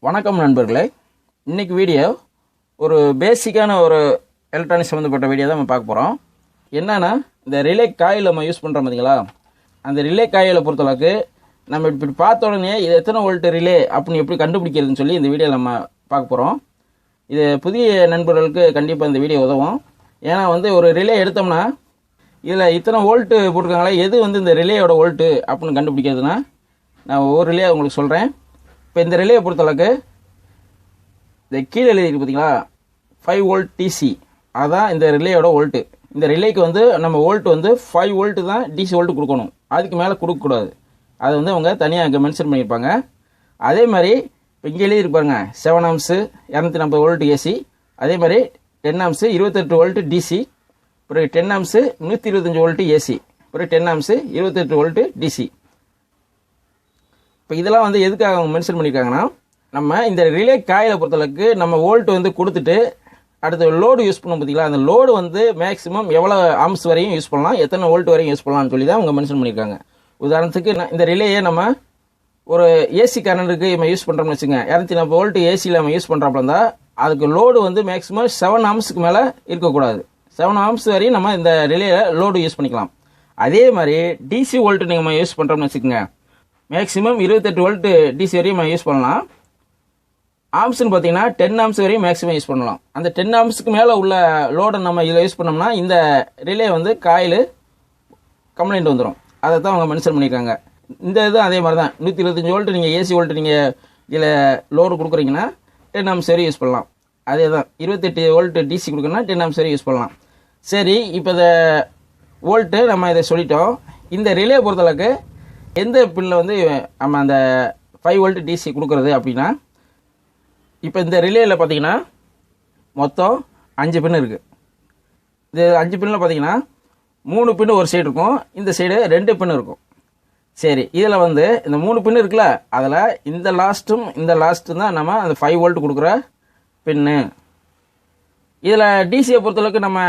வணக்கம் நண்பர்களே. இன்னைக்கு வீடியோ ஒரு பேசிக்கான ஒரு எலக்ட்ரானிக்ஸ் சம்மந்தப்பட்ட வீடியோ தான் நம்ம பார்க்க போகிறோம். என்னன்னா, இந்த ரிலே காயில் நம்ம யூஸ் பண்ணுறோம் பார்த்தீங்களா, அந்த ரிலே காயிலை பொறுத்தளவுக்கு நம்ம இப்படி பார்த்த உடனே இது எத்தனை வோல்ட் ரிலே அப்படின்னு எப்படி கண்டுபிடிக்கிறதுன்னு சொல்லி இந்த வீடியோவில் நம்ம பார்க்க போகிறோம். இது புதிய நண்பர்களுக்கு கண்டிப்பாக இந்த வீடியோ உதவும். ஏன்னா ஒரு ரிலே எடுத்தோம்னா இதில் இத்தனை வோல்ட்டு போட்டிருக்காங்களே, எது இந்த ரிலேயோட வோல்ட்டு அப்படின்னு கண்டுபிடிக்கிறதுனா நான் ஒவ்வொரு ரிலே உங்களுக்கு சொல்கிறேன். இப்போ இந்த ரிலேயை பொறுத்தளவுக்கு இந்த கீழே எழுதிருக்கு பார்த்தீங்களா, 5 வோல்ட் டிசி, அதுதான் இந்த ரிலேயோட வோல்ட்டு. இந்த ரிலேக்கு நம்ம வோல்ட்டு 5 வோல்ட்டு தான் டிசி வோல்ட்டு கொடுக்கணும், அதுக்கு மேலே கொடுக்கக்கூடாது. அது அவங்க தனியாக அங்கே மென்ஷன் பண்ணியிருப்பாங்க. அதே மாதிரி இப்போ இங்கே எழுதியிருப்பாருங்க 7 ஆம்ஸு 240 வோல்ட் ஏசி, அதே மாதிரி 10 ஆம்ஸு 28 வோல்ட்டு டிசி, பிறகு 10 ஆம்ஸு 125 வோல்ட்டு ஏசி, பிறகு 10 ஆம்ஸு 28 வோல்ட்டு டிசி. இப்போ இதெல்லாம் எதுக்காக அவங்க மென்ஷன் பண்ணியிருக்காங்கன்னா, நம்ம இந்த ரிலே காயிலை பொறுத்தளவுக்கு நம்ம வோல்ட்டு கொடுத்துட்டு அடுத்த லோடு யூஸ் பண்ணோம் பார்த்தீங்களா, அந்த லோடு மேக்ஸிமம் எவ்வளோ ஆம்ஸ் வரையும் யூஸ் பண்ணலாம், எத்தனை வோல்ட் வரையும் யூஸ் பண்ணலாம்னு சொல்லி தான் அவங்க மென்ஷன் பண்ணியிருக்காங்க. உதாரணத்துக்கு இந்த ரிலேயை நம்ம ஒரு ஏசி கரண்ட்டுக்கு நம்ம யூஸ் பண்ணுறோம்னு வச்சுங்க, 240 வோல்ட் ஏசியில் நம்ம யூஸ் பண்ணுறப்ப இருந்தால் அதுக்கு லோடு மேக்ஸிமம் 7 ஆம்ஸுக்கு மேலே இருக்கக்கூடாது. 7 ஆம்ஸ் வரையும் நம்ம இந்த ரிலேயை லோடு யூஸ் பண்ணிக்கலாம். அதே மாதிரி டிசி வோல்ட்டு நம்ம யூஸ் பண்ணுறோம்னு வச்சுக்கோங்க, மேக்ஸிமம் 28 வோல்ட்டு டிசி வரையும் நம்ம யூஸ் பண்ணலாம். ஆம்ஸ்ன்னு பார்த்தீங்கன்னா 10 ஆம்ஸ் வரையும் மேக்ஸிமம் யூஸ் பண்ணலாம். அந்த 10 ஆம்ஸுக்கு மேலே உள்ள லோடை நம்ம இதில் யூஸ் பண்ணோம்னா இந்த ரிலே காயில் கம்ப்ளைண்ட் வந்துடும். அதை தான் அவங்க மென்ஷன் பண்ணியிருக்காங்க. இந்த இதுவும் அதே மாதிரி தான், 125 வோல்ட்டு நீங்கள் ஏசி வோல்ட்டு நீங்கள் இதில் லோடு கொடுக்குறீங்கன்னா 10 ஆம்ஸ் வரையும் யூஸ் பண்ணலாம். அதே தான் 28 வோல்ட்டு டிசி கொடுக்குறோன்னா 10 ஆம்ஸ் வரையும் யூஸ் பண்ணலாம். சரி, இப்போ இந்த வோல்ட்டு நம்ம இதை சொல்லிட்டோம். இந்த ரிலே பொறுத்தளவுக்கு எந்த பின்னில் நம்ம அந்த 5 வோல்ட் டிசி கொடுக்குறது அப்படின்னா, இப்போ இந்த ரிலேயில் பார்த்தீங்கன்னா மொத்தம் 5 பின் இருக்குது. இது 5 பின்னில் பார்த்தீங்கன்னா 3 பின்னு ஒரு சைடு இருக்கும், இந்த சைடு 2 பின்னு இருக்கும். சரி, இதில் இந்த 3 பின்னு இருக்குல்ல, அதில் இந்த லாஸ்ட்டும் இந்த லாஸ்ட்டும் தான் நம்ம அந்த 5 வோல்ட் கொடுக்குற பின்னு. இதில் டிசியை பொறுத்தளவுக்கு நம்ம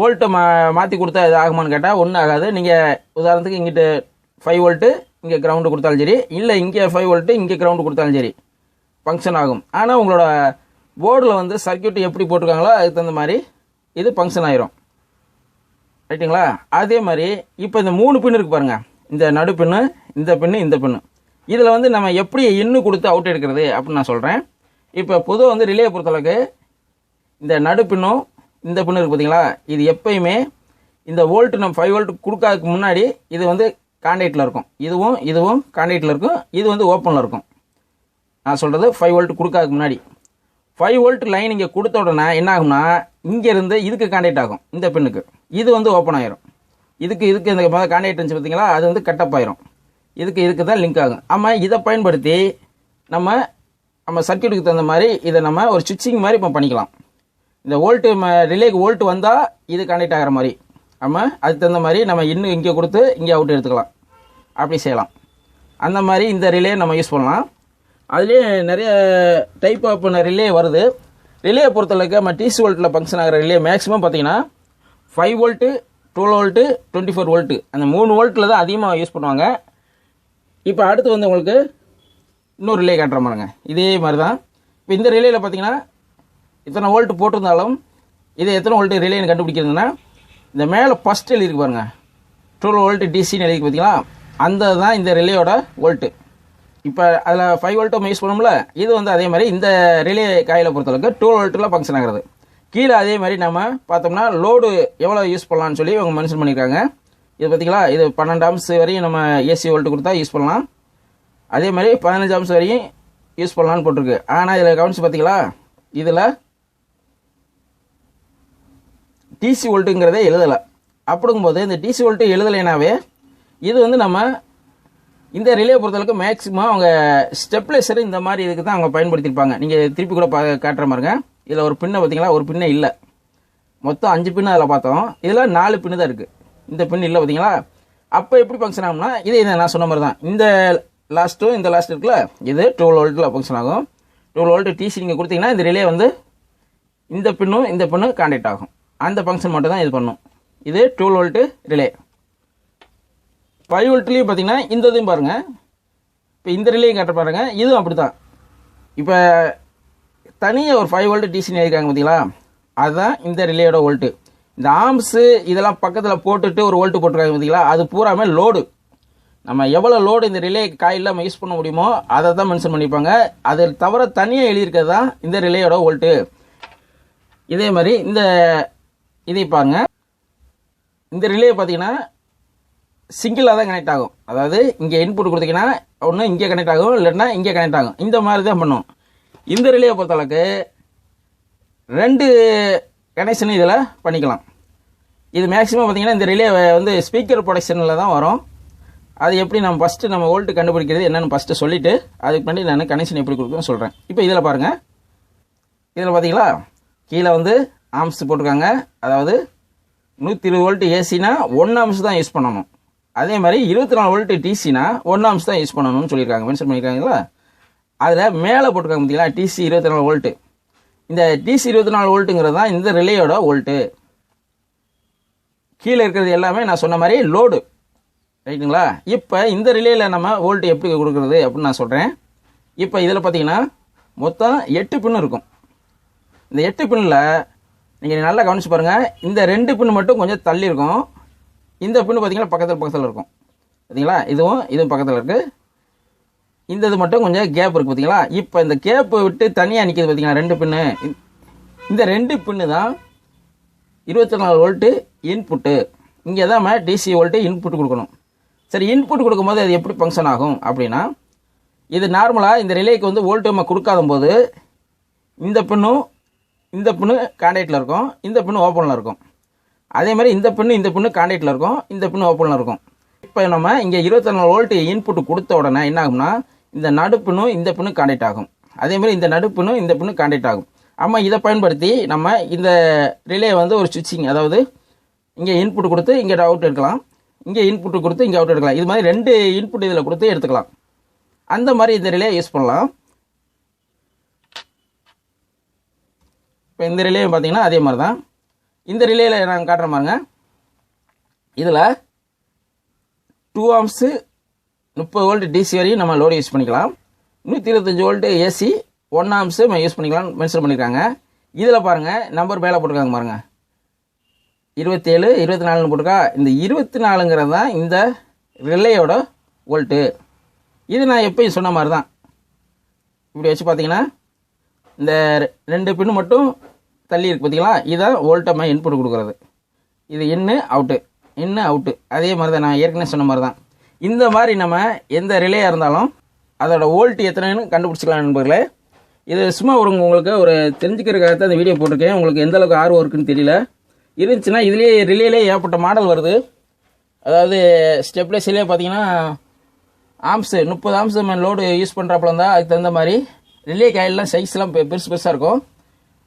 வோல்ட்டை மாற்றி கொடுத்தா இது ஆகுமான்னு கேட்டால் ஒன்றும் ஆகாது. நீங்கள் உதாரணத்துக்கு இங்கிட்டு 5 வோல்ட்டு இங்கே கிரவுண்டு கொடுத்தாலும் சரி, இல்லை இங்கே 5 வோல்ட்டு இங்கே கிரவுண்டு கொடுத்தாலும் சரி ஃபங்க்ஷன் ஆகும். ஆனால் உங்களோட போர்டில் சர்க்யூட் எப்படி போட்டிருக்காங்களோ அதுக்கு தகுந்த மாதிரி இது ஃபங்க்ஷன் ஆயிரும். ரைட்டுங்களா? அதே மாதிரி இப்போ இந்த 3 பின்னு இருக்கு பாருங்கள், இந்த நடு பின்னு, இந்த பின்னு, இந்த பின்னு. இதில் நம்ம எப்படி இன்னும் கொடுத்து அவுட் எடுக்கிறது அப்படின்னு நான் சொல்கிறேன். இப்போ பொதுவாக ரிலே பொறுத்தளவுக்கு இந்த நடு பின்னும் இந்த பின்னு இருக்குது பார்த்தீங்களா, இது எப்பயுமே இந்த வோல்ட்டு நம்ம 5 வோல்ட் கொடுக்காததுக்கு முன்னாடி இது கான்டாக்டில் இருக்கும். இதுவும் கான்டாக்டில் இருக்கும், இது ஓப்பனில் இருக்கும். நான் சொல்கிறது 5 வோல்ட் கொடுக்காதுக்கு முன்னாடி. 5 வோல்ட் லைன் இங்கே கொடுத்த உடனே என்ன ஆகும்னா, இங்கேருந்து இதுக்கு கான்டாக்ட் ஆகும், இந்த பின்னுக்கு. இது ஓப்பன் ஆயிரும். இதுக்கு இந்த கான்டாக்ட் இருந்துச்சு பார்த்தீங்களா, அது கட்டப் ஆயிரும். இதுக்கு தான் லிங்க் ஆகும். ஆமாம், இதை பயன்படுத்தி நம்ம சர்க்யூட்டுக்கு தகுந்த மாதிரி இதை நம்ம ஒரு சுவிட்சிங் மாதிரி இப்போ பண்ணிக்கலாம். இந்த வோல்ட்டு ரிலேக்கு வோல்ட் வந்தால் இது கான்டாக்ட் ஆகிற மாதிரி ஆமாம், அதுக்கு தகுந்த மாதிரி நம்ம இன்னும் இங்கே கொடுத்து இங்கே அவுட் எடுத்துக்கலாம். அப்படி செய்யலாம். அந்த மாதிரி இந்த ரிலே நம்ம யூஸ் பண்ணலாம். அதுலேயே நிறைய டைப் ஆஃப் ரிலே வருது. ரிலேயை பொறுத்தளவுக்கு நம்ம டிசி வோல்ட்டில் ஃபங்க்ஷன் ஆகிற ரிலே மேக்ஸிமம் பார்த்தீங்கன்னா 5 வோல்ட்டு 12 வோல்ட்டு 24 வோல்ட்டு, அந்த 3 வோல்ட்டில் தான் அதிகமாக யூஸ் பண்ணுவாங்க. இப்போ அடுத்து உங்களுக்கு இன்னொரு ரிலே காட்டுற மாதிரிங்க, இதே மாதிரி தான். இப்போ இந்த ரிலேயில் பார்த்தீங்கன்னா இத்தனை வோல்ட்டு போட்டிருந்தாலும் இது எத்தனை வோல்ட்டு ரிலேன்னு கண்டுபிடிக்கிறதுனா, இந்த மேலே ஃபஸ்ட் எழுதிருக்கு பாருங்க, 12 வோல்ட் டிசின்னு எழுதிருக்கு பார்த்தீங்களா, அந்த தான் இந்த ரிலேயோட வோல்ட்டு. இப்போ அதில் 5 வோல்ட்டு நம்ம யூஸ் பண்ணோம்ல, இது அதே மாதிரி இந்த ரிலே காயிலை பொறுத்தளவுக்கு 12 வோல்ட்டில் ஃபங்க்ஷன் ஆகிறது. கீழே அதே மாதிரி நம்ம பார்த்தோம்னா லோடு எவ்வளோ யூஸ் பண்ணலான்னு சொல்லி அவங்க மென்ஷன் பண்ணியிருக்காங்க. இது பார்த்தீங்களா, இது 12 ஆம்ஸ் வரையும் நம்ம ஏசி வோல்ட்டு கொடுத்தா யூஸ் பண்ணலாம். அதே மாதிரி 15 ஆம்ஸ் வரையும் யூஸ் பண்ணலான்னு போட்டிருக்கு. ஆனால் இதில் கவனிச்சு பார்த்தீங்களா, இதில் டிசி வோல்ட்டுங்கிறதே எழுதலை. அப்படிங்கும்போது இந்த டிசி வோல்ட்டு எழுதலைனாவே இது நம்ம இந்த ரிலே பொறுத்தளவுக்கு மேக்ஸிமம் அவங்க ஸ்டெப்லைசர் இந்த மாதிரி இதுக்கு தான் அவங்க பயன்படுத்தியிருப்பாங்க. நீங்கள் திருப்பி கூட காட்டுற மாதிரிங்க, இதில் ஒரு பின்னை பார்த்தீங்களா, ஒரு பின்னை இல்லை, மொத்தம் 5 பின்னு அதில் பார்த்தோம். இதில் 4 பின்னு தான் இருக்குது, இந்த பின் இல்லை பார்த்தீங்களா. அப்போ எப்படி ஃபங்க்ஷன் ஆகும்னா, இதை நான் சொன்ன மாதிரி தான், இந்த லாஸ்ட்டும் இந்த லாஸ்ட் இருக்குல்ல, இது 12 வோல்ட்டில் ஃபங்க்ஷன் ஆகும். 12 வோல்ட்டு டிசி நீங்கள் கொடுத்தீங்கன்னா இந்த ரிலே இந்த பின்னும் இந்த பின்னும் கான்டாக்ட் ஆகும். அந்த ஃபங்க்ஷன் மட்டும் தான் இது பண்ணும். இது 12 வோல்ட்டு ரிலே. 5 வோல்ட்லேயும் பார்த்தீங்கன்னா இந்த இதையும் பாருங்கள், இப்போ இந்த ரிலேயும் காட்ட பாருங்கள், இதுவும் அப்படி தான். இப்போ தனியாக ஒரு 5 வோல்ட் டிசி எழுதிருக்காங்க பார்த்தீங்களா, அதுதான் இந்த ரிலேயோட வோல்ட்டு. இந்த ஆர்ம்ஸு இதெல்லாம் பக்கத்தில் போட்டுட்டு ஒரு வோல்ட்டு போட்டிருக்காங்க பார்த்தீங்களா, அது பூராமே லோடு. நம்ம எவ்வளோ லோடு இந்த ரிலே காயில் நம்ம யூஸ் பண்ண முடியுமோ அதை தான் மென்ஷன் பண்ணியிருப்பாங்க. அதை தவிர தனியாக எழுதியிருக்கிறது தான் இந்த ரிலேயோட வோல்ட்டு. இதே மாதிரி இந்த இதை பாருங்க, இந்த ரிலே பார்த்தீங்கன்னா சிங்கிளாக தான் கனெக்ட் ஆகும். அதாவது இங்கே இன்புட் கொடுத்தீங்கன்னா ஒன்று இங்கே கனெக்ட் ஆகும், இல்லைன்னா இங்கே கனெக்ட் ஆகும். இந்த மாதிரி தான் பண்ணும். இந்த ரிலேயை பொறுத்தளவுக்கு 2 கனெக்ஷன் இதில் பண்ணிக்கலாம். இது மேக்ஸிமம் பார்த்தீங்கன்னா இந்த ரிலே வந்து ஸ்பீக்கர் ப்ரொடக்ஷனில் தான் வரும். அது எப்படி நம்ம ஃபஸ்ட்டு நம்ம வோல்ட்டு கண்டுபிடிக்கிறது என்னென்னு ஃபஸ்ட்டு சொல்லிவிட்டு அதுக்கு பண்ணி நான் கனெக்ஷன் எப்படி கொடுக்குறேன்னு சொல்கிறேன். இப்போ இதில் பாருங்கள், இதில் பார்த்தீங்களா கீழே வந்து ஆம்ஸ் போட்டிருக்காங்க. அதாவது 120 வோல்ட் ஏசினா 1 ஆம்ஸ் தான் யூஸ் பண்ணணும். அதே மாதிரி 24 வோல்ட் டிசினா 1 ஆம்ஸ் தான் யூஸ் பண்ணணும்னு சொல்லியிருக்காங்க, மென்ஷன் பண்ணியிருக்காங்களா. அதில் மேலே போட்டிருக்காங்க பார்த்தீங்களா டிசி 24 வோல்ட்டு. இந்த டிசி 24 வோல்ட்டுங்கிறது தான் இந்த ரிலேயோட வோல்ட்டு. கீழே இருக்கிறது எல்லாமே நான் சொன்ன மாதிரி லோடு, ரைட்டுங்களா. இப்போ இந்த ரிலேயில் நம்ம வோல்ட்டு எப்படி கொடுக்குறது அப்படின்னு நான் சொல்கிறேன். இப்போ இதில் பார்த்தீங்கன்னா மொத்தம் 8 பின்னு இருக்கும். இந்த 8 பின்னில் நீங்கள் நல்லா கவனிச்சு பாருங்கள், இந்த 2 பின் மட்டும் கொஞ்சம் தள்ளி இருக்கும். இந்த பின்னு பார்த்தீங்கன்னா பக்கத்தில் இருக்கும் பார்த்தீங்களா. இதுவும் பக்கத்தில் இருக்குது. இந்த இது மட்டும் கொஞ்சம் கேப் இருக்குது பார்த்தீங்களா. இப்போ இந்த கேப்பை விட்டு தனியாக நிற்கிது பார்த்தீங்களா 2 பின்னு. இந்த 2 பின்னு தான் 24 வோல்ட்டு இன்புட்டு. இங்கே தான் நம்ம டிசி வோல்ட்டு இன்புட் கொடுக்கணும். சரி, இன்புட் கொடுக்கும்போது அது எப்படி ஃபங்க்ஷன் ஆகும் அப்படின்னா, இது நார்மலாக இந்த ரிலேக்கு வந்து வோல்ட்டு நம்ம கொடுக்காத போது இந்த பின்னு கான்டாக்டில் இருக்கும், இந்த பின்னு ஓப்பனில் இருக்கும். அதே மாதிரி இந்த பின்னு கான்டாக்டில் இருக்கும், இந்த பின்னு ஓப்பனில் இருக்கும். இப்போ நம்ம இங்கே 24 வோல்ட் இன்புட் கொடுத்த உடனே என்ன ஆகும்னா, இந்த நடுப்பின்னும் இந்த பின்னு கான்டாக்ட் ஆகும். அதே மாதிரி இந்த நடுப்பின்னும் இந்த பின்னு கான்டாக்ட் ஆகும். ஆமாம், இதை பயன்படுத்தி நம்ம இந்த ரிலே வந்து ஒரு சுவிட்சிங், அதாவது இங்கே இன்புட் கொடுத்து இங்கே அவுட் எடுக்கலாம், இங்கே இன்புட் கொடுத்து இங்கே அவுட் எடுக்கலாம். இது மாதிரி 2 இன்புட் இதில் கொடுத்து எடுத்துக்கலாம். அந்த மாதிரி இந்த ரிலே யூஸ் பண்ணலாம். இப்போ இந்த ரிலே பார்த்தீங்கன்னா அதே மாதிரி தான். இந்த ரிலேயில் நாங்கள் காட்டுற மாதிரிங்க, இதில் 2 ஆம்ஸு 30 வோல்ட் டிசி வரையும் நம்ம லோடு யூஸ் பண்ணிக்கலாம். 125 வோல்ட் ஏசி 1 ஆம்ஸு நம்ம யூஸ் பண்ணிக்கலாம் மென்ஷன் பண்ணியிருக்காங்க. இதில் பாருங்கள் நம்பர் மேலே போட்டிருக்காங்க பாருங்கள், 27 24ன்னு போட்டிருக்கா. இந்த 24ங்கிறது தான் இந்த ரிலேயோட வோல்ட்டு. இது நான் எப்பயும் சொன்ன மாதிரி தான். இப்படி வச்சு பார்த்தீங்கன்னா இந்த 2 பின்னு மட்டும் தள்ளி இருக்கு பார்த்தீங்களா, இதான் வோல்ட்டை நம்ம இன்புட் கொடுக்குறது. இது இன்னு அவுட்டு. அதே மாதிரி தான் நான் ஏற்கனவே சொன்ன மாதிரி தான். இந்த மாதிரி நம்ம எந்த ரிலேயாக இருந்தாலும் அதோட வோல்ட் எத்தனைன்னு கண்டுபிடிச்சிக்கலாம் நண்பர்களே. இது சும்மா உங்களுக்கு ஒரு தெரிஞ்சுக்கிறதுக்காக தான் இந்த வீடியோ போட்டிருக்கேன். உங்களுக்கு எந்த அளவுக்கு ஆர்வம் இருக்குன்னு தெரியல. இருந்துச்சுன்னா இதுலேயே ரிலேலே ஏகப்பட்ட மாடல் வருது. அதாவது ஸ்டெப்லைஸ்லேயே பார்த்தீங்கன்னா ஆம்ஸு 30 ஆம்ஸ் நம்ம லோடு யூஸ் பண்ணுறாப்புல இருந்தால் அதுக்கு தகுந்த மாதிரி ரிலே காயிலெலாம் சைஸ்லாம் பெருசாக இருக்கும்.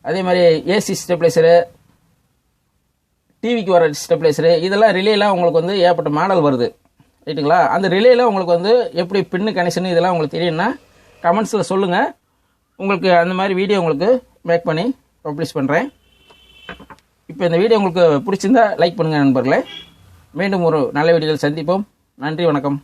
அதே மாதிரி ஏசி ஸ்டெப்லைசரு, டிவிக்கு வர ஸ்டெப்லைசரு, இதெல்லாம் ரிலேலாம் உங்களுக்கு வந்து ஏகப்பட்ட மாடல் வருது, ரைட்டுங்களா. அந்த ரிலேயில் உங்களுக்கு வந்து எப்படி பின்னு கனெக்ஷன் இதெல்லாம் உங்களுக்கு தெரியும்னா கமெண்ட்ஸில் சொல்லுங்கள். உங்களுக்கு அந்த மாதிரி வீடியோ உங்களுக்கு மேக் பண்ணி பப்ளிஷ் பண்ணுறேன். இப்போ இந்த வீடியோ உங்களுக்கு பிடிச்சிருந்தா லைக் பண்ணுங்கள் நண்பர்களே. மீண்டும் ஒரு நல்ல வீடியோவில் சந்திப்போம். நன்றி, வணக்கம்.